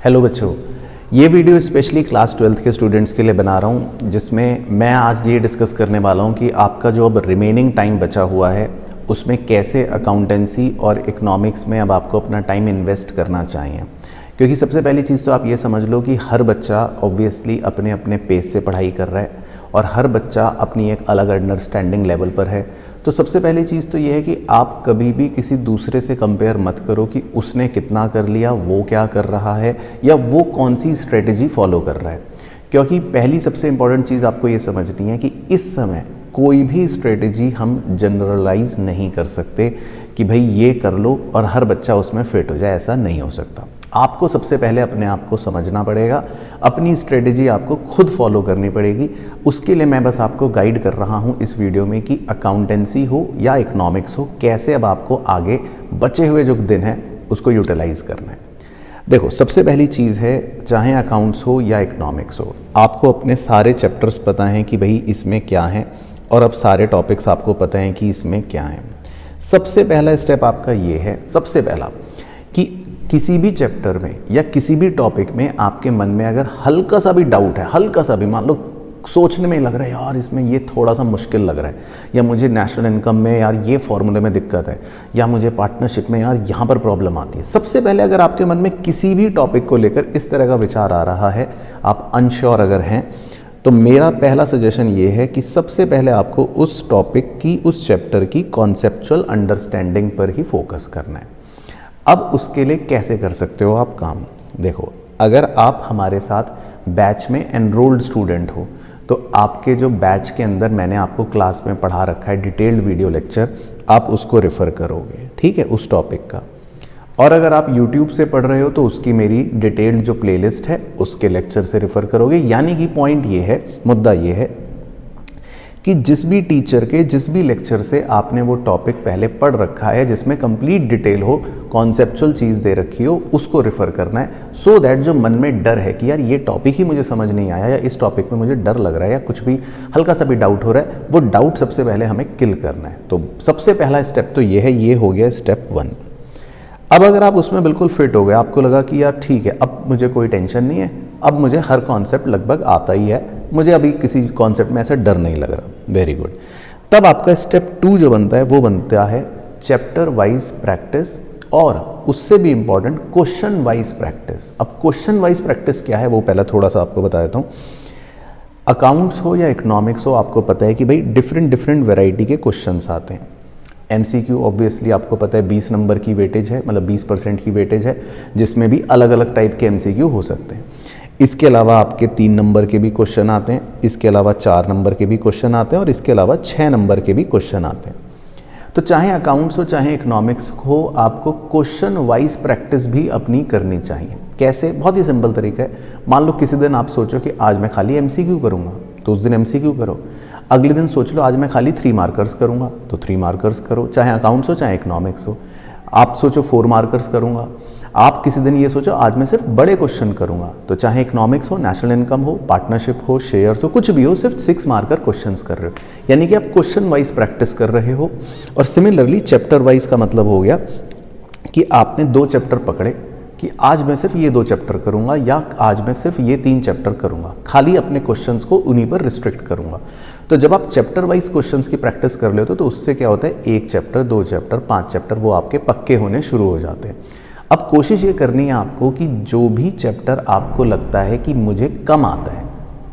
Hello बच्चों, ये video specially class 12th के स्टूडेंट्स के लिए बना रहा हूँ, जिसमें मैं आज ये डिस्कस करने वाला हूँ कि आपका जो अब रिमेनिंग टाइम बचा हुआ है उसमें कैसे अकाउंटेंसी और इकोनॉमिक्स में अब आपको अपना टाइम इन्वेस्ट करना चाहिए। क्योंकि सबसे पहली चीज़ तो आप ये समझ लो कि हर बच्चा ऑब्वियसली अपने अपने पेस से पढ़ाई कर रहा है और हर बच्चा अपनी एक अलग अंडरस्टैंडिंग लेवल पर है। तो सबसे पहली चीज़ तो ये है कि आप कभी भी किसी दूसरे से कंपेयर मत करो कि उसने कितना कर लिया, वो क्या कर रहा है या वो कौन सी स्ट्रेटजी फॉलो कर रहा है। क्योंकि पहली सबसे इम्पॉर्टेंट चीज़ आपको ये समझनी है कि इस समय कोई भी स्ट्रेटजी हम जनरलाइज नहीं कर सकते कि भाई ये कर लो और हर बच्चा उसमें फिट हो जाए, ऐसा नहीं हो सकता। आपको सबसे पहले अपने आप को समझना पड़ेगा, अपनी स्ट्रेटजी आपको खुद फॉलो करनी पड़ेगी। उसके लिए मैं बस आपको गाइड कर रहा हूँ इस वीडियो में कि अकाउंटेंसी हो या इकोनॉमिक्स हो, कैसे अब आपको आगे बचे हुए जो दिन है उसको यूटिलाइज करना है। देखो, सबसे पहली चीज़ है, चाहे अकाउंट्स हो या इकोनॉमिक्स हो, आपको अपने सारे चैप्टर्स पता हैं कि भाई इसमें क्या है और अब सारे टॉपिक्स आपको पता हैं कि इसमें क्या है। सबसे पहला स्टेप आपका ये है, सबसे पहला कि किसी भी चैप्टर में या किसी भी टॉपिक में आपके मन में अगर हल्का सा भी डाउट है, हल्का सा भी, मान लो सोचने में लग रहा है यार इसमें ये थोड़ा सा मुश्किल लग रहा है, या मुझे नेशनल इनकम में यार ये फॉर्मूले में दिक्कत है, या मुझे पार्टनरशिप में यार यहाँ पर प्रॉब्लम आती है। सबसे पहले अगर आपके मन में किसी भी टॉपिक को लेकर इस तरह का विचार आ रहा है, आप अनश्योर अगर हैं, तो मेरा पहला सजेशन ये है कि सबसे पहले आपको उस टॉपिक की, उस चैप्टर की कॉन्सेप्चुअल अंडरस्टैंडिंग पर ही फोकस करना है। अब उसके लिए कैसे कर सकते हो आप काम? देखो, अगर आप हमारे साथ बैच में एनरोल्ड स्टूडेंट हो तो आपके जो बैच के अंदर मैंने आपको क्लास में पढ़ा रखा है डिटेल्ड वीडियो लेक्चर, आप उसको रेफ़र करोगे, ठीक है, उस टॉपिक का। और अगर आप YouTube से पढ़ रहे हो तो उसकी मेरी डिटेल्ड जो प्लेलिस्ट है उसके लेक्चर से रेफ़र करोगे। यानी कि पॉइंट ये है, मुद्दा ये है कि जिस भी टीचर के, जिस भी लेक्चर से आपने वो टॉपिक पहले पढ़ रखा है, जिसमें कंप्लीट डिटेल हो, कॉन्सेप्चुअल चीज़ दे रखी हो, उसको रेफ़र करना है। सो दैट जो मन में डर है कि यार ये टॉपिक ही मुझे समझ नहीं आया, या इस टॉपिक में मुझे डर लग रहा है, या कुछ भी हल्का सा भी डाउट हो रहा है, वो डाउट सबसे पहले हमें किल करना है। तो सबसे पहला स्टेप तो ये है, ये हो गया स्टेप 1। अब अगर आप उसमें बिल्कुल फिट हो गए, आपको लगा कि यार ठीक है, अब मुझे कोई टेंशन नहीं है, अब मुझे हर कॉन्सेप्ट लगभग आता ही है, मुझे अभी किसी कॉन्सेप्ट में ऐसा डर नहीं लग रहा, वेरी गुड। तब आपका स्टेप 2 जो बनता है वो बनता है चैप्टर वाइज प्रैक्टिस, और उससे भी इम्पॉर्टेंट क्वेश्चन वाइज प्रैक्टिस। अब क्वेश्चन वाइज प्रैक्टिस क्या है वो पहला थोड़ा सा आपको बता देता हूँ। अकाउंट्स हो या इकोनॉमिक्स हो, आपको पता है कि भाई डिफरेंट वैरायटी के क्वेश्चंस आते हैं। MCQ ऑब्वियसली आपको पता है 20 नंबर की वेटेज है, मतलब 20% की वेटेज है, जिसमें भी अलग अलग टाइप के MCQ हो सकते हैं। इसके अलावा आपके 3 नंबर के भी क्वेश्चन आते हैं, इसके अलावा 4 नंबर के भी क्वेश्चन आते हैं, और इसके अलावा 6 नंबर के भी क्वेश्चन आते हैं। तो चाहे अकाउंट्स हो चाहे इकोनॉमिक्स हो, आपको क्वेश्चन वाइज प्रैक्टिस भी अपनी करनी चाहिए। कैसे? बहुत ही सिंपल तरीका है। मान लो किसी दिन आप सोचो कि आज मैं खाली MCQ करूँगा, तो उस दिन MCQ करो। अगले दिन सोच लो आज मैं खाली 3 मार्कर्स करूँगा, तो 3 मार्कर्स करो, चाहे अकाउंट्स हो चाहे इकोनॉमिक्स हो। आप सोचो 4 मार्कर्स करूँगा, आप किसी दिन ये सोचो आज मैं सिर्फ बड़े क्वेश्चन करूँगा, तो चाहे इकोनॉमिक्स हो, नेशनल इनकम हो, पार्टनरशिप हो, शेयर्स हो, कुछ भी हो, सिर्फ 6 मार्कर क्वेश्चंस कर रहे हो। यानी कि आप क्वेश्चन वाइज प्रैक्टिस कर रहे हो। और सिमिलरली चैप्टर वाइज का मतलब हो गया कि आपने 2 चैप्टर पकड़े कि आज मैं सिर्फ ये 2 चैप्टर करूँगा, या आज मैं सिर्फ ये 3 चैप्टर करूँगा, खाली अपने क्वेश्चंस को उन्हीं पर रिस्ट्रिक्ट करूँगा। तो जब आप चैप्टर वाइज क्वेश्चंस की प्रैक्टिस कर लेते हो तो उससे क्या होता है, 1 चैप्टर, 2 चैप्टर, 5 चैप्टर वो आपके पक्के होने शुरू हो जाते हैं। अब कोशिश ये करनी है आपको कि जो भी चैप्टर आपको लगता है कि मुझे कम आता है,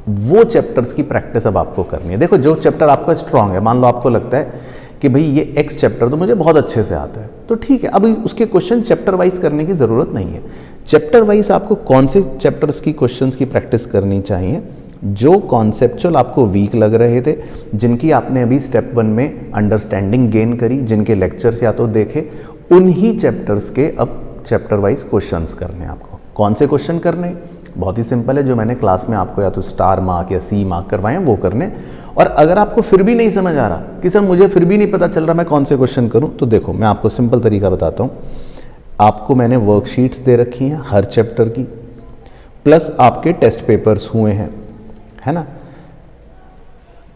वो चैप्टर्स की प्रैक्टिस अब आपको करनी है। देखो, जो चैप्टर आपका स्ट्रांग है, मान लो आपको लगता है कि भाई ये X चैप्टर तो मुझे बहुत अच्छे से आता है, तो ठीक है, अभी उसके क्वेश्चन चैप्टर वाइज करने की ज़रूरत नहीं है। चैप्टर वाइज आपको कौन से चैप्टर्स की क्वेश्चंस की प्रैक्टिस करनी चाहिए? जो कॉन्सेप्चुअल आपको वीक लग रहे थे, जिनकी आपने अभी स्टेप 1 में अंडरस्टैंडिंग गेन करी, जिनके लेक्चर्स या तो देखे, उन्हीं चैप्टर्स के अब चैप्टर वाइज क्वेश्चंस करने हैं आपको। कौन से क्वेश्चन करने? बहुत ही सिंपल है, जो मैंने क्लास में आपको या तो स्टार मार्क या C मार्क करवाए हैं वो करने। और अगर आपको फिर भी नहीं समझ आ रहा कि सर मुझे फिर भी नहीं पता चल रहा मैं कौन से क्वेश्चन करूं, तो देखो मैं आपको सिंपल तरीका बताता हूं। आपको मैंने वर्कशीट्स दे रखी हैं हर चैप्टर की, प्लस आपके टेस्ट पेपर्स हुए हैं, है ना।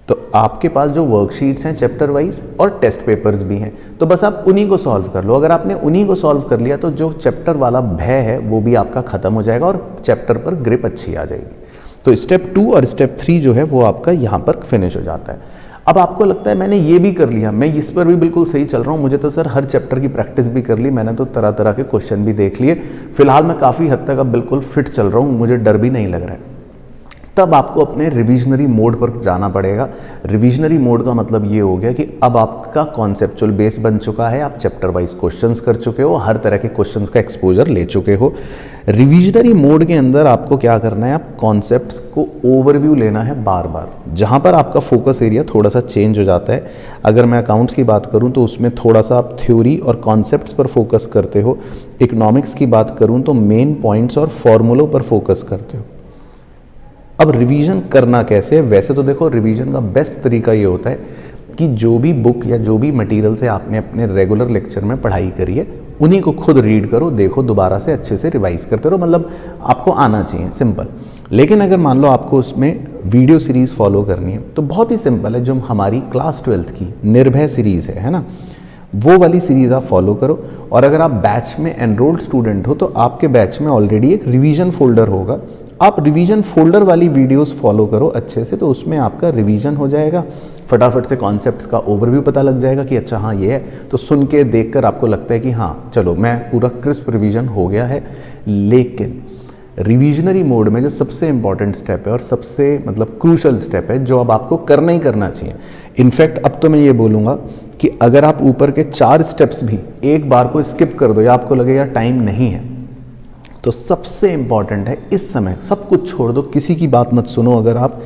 तो आपके पास जो वर्कशीट्स हैं चैप्टर वाइज और टेस्ट पेपर्स भी हैं, तो बस आप उन्हीं को सॉल्व कर लो। अगर आपने उन्हीं को सॉल्व कर लिया तो जो चैप्टर वाला भय है वो भी आपका खत्म हो जाएगा और चैप्टर पर ग्रिप अच्छी आ जाएगी। तो स्टेप 2 और स्टेप 3 जो है वो आपका यहाँ पर फिनिश हो जाता है। अब आपको लगता है मैंने ये भी कर लिया, मैं इस पर भी बिल्कुल सही चल रहा हूँ, मुझे तो सर हर चैप्टर की प्रैक्टिस भी कर ली, मैंने तो तरह तरह के क्वेश्चन भी देख लिए, फिलहाल मैं काफ़ी हद तक अब बिल्कुल फिट चल रहा हूँ, मुझे डर भी नहीं लग रहा है। तब आपको अपने रिविजनरी मोड पर जाना पड़ेगा। रिविजनरी मोड का मतलब ये हो गया कि अब आपका कॉन्सेप्चुअल बेस बन चुका है, आप चैप्टर वाइज क्वेश्चंस कर चुके हो, हर तरह के क्वेश्चंस का एक्सपोजर ले चुके हो। रिविजनरी मोड के अंदर आपको क्या करना है, आप कॉन्सेप्ट्स को ओवरव्यू लेना है बार बार। जहाँ पर आपका फोकस एरिया थोड़ा सा चेंज हो जाता है, अगर मैं अकाउंट्स की बात करूँ तो उसमें थोड़ा सा आप थ्योरी और कॉन्सेप्ट्स पर फोकस करते हो, इकोनॉमिक्स की बात करूँ तो मेन पॉइंट्स और फॉर्मूलों पर फोकस करते हो। अब रिवीजन करना कैसे है? वैसे तो देखो रिवीजन का बेस्ट तरीका ये होता है कि जो भी बुक या जो भी मटेरियल से आपने अपने रेगुलर लेक्चर में पढ़ाई करी है उन्हीं को खुद रीड करो, देखो, दोबारा से अच्छे से रिवाइज करते रहो, मतलब आपको आना चाहिए, सिंपल। लेकिन अगर मान लो आपको उसमें वीडियो सीरीज़ फॉलो करनी है तो बहुत ही सिंपल है, जो हमारी क्लास 12th की निर्भय सीरीज़ है ना, वो वाली सीरीज़ आप फॉलो करो। और अगर आप बैच में एनरोल्ड स्टूडेंट हो तो आपके बैच में ऑलरेडी एक रिवीजन फोल्डर होगा, आप रिवीजन फोल्डर वाली वीडियोस फॉलो करो अच्छे से, तो उसमें आपका रिवीजन हो जाएगा, फटाफट से कॉन्सेप्ट्स का ओवरव्यू पता लग जाएगा कि अच्छा हाँ ये है, तो सुन के देख कर आपको लगता है कि हाँ चलो मैं पूरा क्रिस्प रिवीजन हो गया है। लेकिन रिविजनरी मोड में जो सबसे इंपॉर्टेंट स्टेप है और सबसे मतलब क्रूशल स्टेप है, जो अब आपको करना ही करना चाहिए, इनफैक्ट अब तो मैं ये बोलूँगा कि अगर आप ऊपर के 4 स्टेप्स भी एक बार को स्किप कर दो या आपको लगे यार टाइम नहीं है, तो सबसे इंपॉर्टेंट है इस समय सब कुछ छोड़ दो, किसी की बात मत सुनो। अगर आप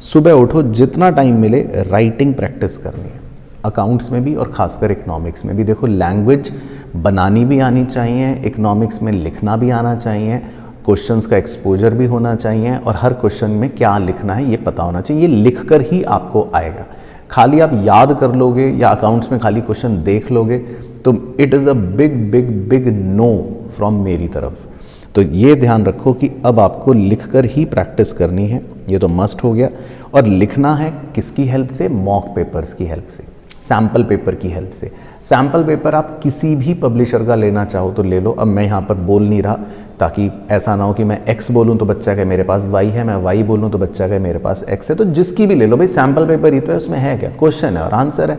सुबह उठो, जितना टाइम मिले राइटिंग प्रैक्टिस करनी है, अकाउंट्स में भी और खासकर इकोनॉमिक्स में भी। देखो लैंग्वेज बनानी भी आनी चाहिए, इकोनॉमिक्स में लिखना भी आना चाहिए, क्वेश्चंस का एक्सपोजर भी होना चाहिए और हर क्वेश्चन में क्या लिखना है ये पता होना चाहिए। ये लिख कर ही आपको आएगा, खाली आप याद कर लोगे या अकाउंट्स में खाली क्वेश्चन देख लोगे तो it is a big big big know from मेरी तरफ। तो ये ध्यान रखो कि अब आपको लिखकर ही प्रैक्टिस करनी है, ये तो मस्ट हो गया। और लिखना है किसकी हेल्प से? मॉक पेपर्स की हेल्प से, सैम्पल पेपर की हेल्प से। सैम्पल पेपर आप किसी भी पब्लिशर का लेना चाहो तो ले लो। अब मैं यहाँ पर बोल नहीं रहा ताकि ऐसा ना हो कि मैं x बोलूँ तो बच्चा कहे मेरे पास y है, मैं y बोलूँ तो बच्चा कहे मेरे पास x है। तो जिसकी भी ले लो भाई, सैम्पल पेपर ही तो है, उसमें है क्या, क्वेश्चन है और आंसर है,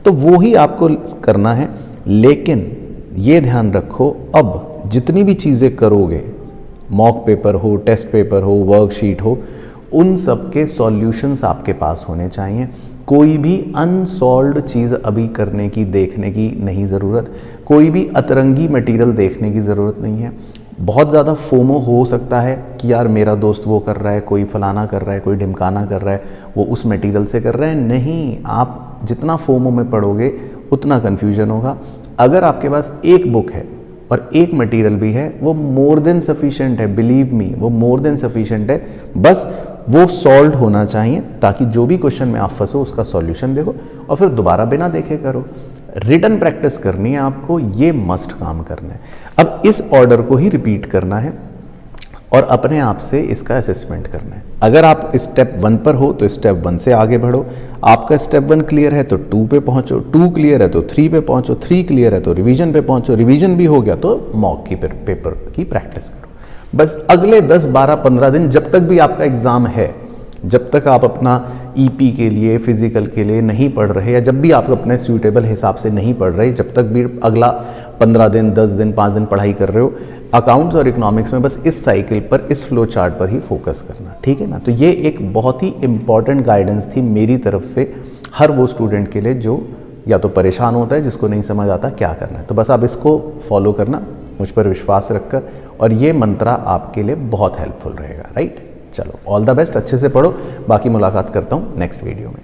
तो वो ही आपको करना है। लेकिन ये ध्यान रखो, अब जितनी भी चीज़ें करोगे, मॉक पेपर हो, टेस्ट पेपर हो, वर्कशीट हो, उन सब के सॉल्यूशंस आपके पास होने चाहिए। कोई भी अनसॉल्व्ड चीज़ अभी करने की, देखने की नहीं ज़रूरत, कोई भी अतरंगी मटेरियल देखने की ज़रूरत नहीं है। बहुत ज़्यादा फोमो हो सकता है कि यार मेरा दोस्त वो कर रहा है, कोई फलाना कर रहा है, कोई ढिमकाना कर रहा है, वो उस मटेरियल से कर रहा है। नहीं, आप जितना फोमो में पढ़ोगे उतना कन्फ्यूजन होगा। अगर आपके पास एक बुक है और एक मटेरियल भी है, वो मोर देन सफिशिएंट है, बिलीव मी, वो मोर देन सफिशिएंट है। बस वो सॉल्व होना चाहिए ताकि जो भी क्वेश्चन में आप फंसो उसका सॉल्यूशन देखो और फिर दोबारा बिना देखे करो। रिटन प्रैक्टिस करनी है आपको, ये मस्ट काम करना है। अब इस ऑर्डर को ही रिपीट करना है और अपने आप से इसका असेसमेंट करना है। अगर आप स्टेप 1 पर हो तो स्टेप 1 से आगे बढ़ो, आपका स्टेप 1 क्लियर है तो 2 पे पहुंचो, 2 क्लियर है तो 3 पे पहुंचो, 3 क्लियर है तो रिवीजन पे पहुंचो, रिवीजन भी हो गया तो मॉक की पेपर की प्रैक्टिस करो। बस अगले 10, 12, 15 दिन जब तक भी आपका एग्ज़ाम है, जब तक आप अपना ईपी के लिए, फिजिकल के लिए नहीं पढ़ रहे या जब भी आप अपने सूटेबल हिसाब से नहीं पढ़ रहे, जब तक भी अगला 15 दिन, 10 दिन, 5 दिन पढ़ाई कर रहे हो, अकाउंट्स और इकोनॉमिक्स में बस इस साइकिल पर, इस फ्लो चार्ट पर ही फोकस करना, ठीक है ना। तो ये एक बहुत ही इंपॉर्टेंट गाइडेंस थी मेरी तरफ से हर वो स्टूडेंट के लिए जो या तो परेशान होता है, जिसको नहीं समझ आता क्या करना है। तो बस आप इसको फॉलो करना, मुझ पर विश्वास रखकर, और ये मंत्रा आपके लिए बहुत हेल्पफुल रहेगा, राइट। चलो, ऑल द बेस्ट, अच्छे से पढ़ो, बाकी मुलाकात करता हूँ नेक्स्ट वीडियो में।